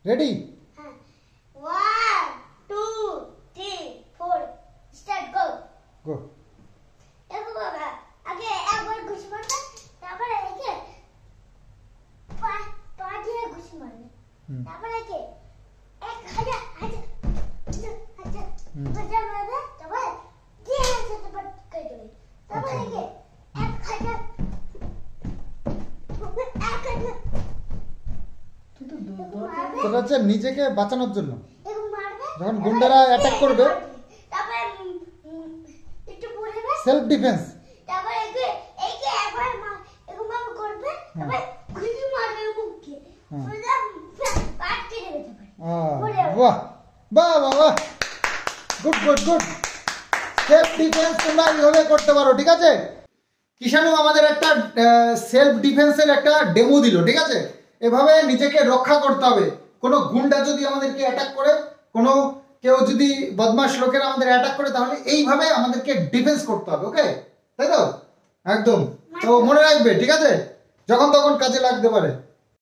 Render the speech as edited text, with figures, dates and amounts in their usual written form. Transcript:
Ready? হ্যাঁ 1 2 3 4 start গো গো। দেখো বাবা আগে একবার ঘুষি মারবে তারপরে একে পা পা দিয়ে ঘুষি মারবে তারপরে একে 1000 হাজার মারবে তারপরে দিয়ে সাথে পাট করে দেবে তারপরে একে 1000 সেটা হচ্ছে নিজেকে বাঁচানোর জন্য। এরকম মারবে যখন গুন্ডারা অ্যাটাক করবে তারপরে একটু পড়বে সেলফ ডিফেন্স। তারপরে একে একে একবার এরকম ভাবে করবে তারপরে ঘুষি মারবে মুখে পুরো পাট কেটে দেবে বাহ বাহ বাহ বাহ, good good good. Self defence তোমরা এইভাবে করতে পারো, ঠিক আছে? কিষাণু আমাদের একটা সেলফ ডিফেন্সের একটা ডেমো দিল, ঠিক আছে? এভাবে নিজেকে রক্ষা করতে হবে। কোনো গুন্ডা যদি আমাদেরকে অ্যাটাক করে, কোনো কেউ যদি বদমাশ লোকেরা আমাদের অ্যাটাক করে, তাহলে এইভাবে আমাদেরকে ডিফেন্স করতে হবে, ওকে? তাই তো? একদম। তো মনে রাখবে, ঠিক আছে? যখন তখন কাজে লাগতে পারে।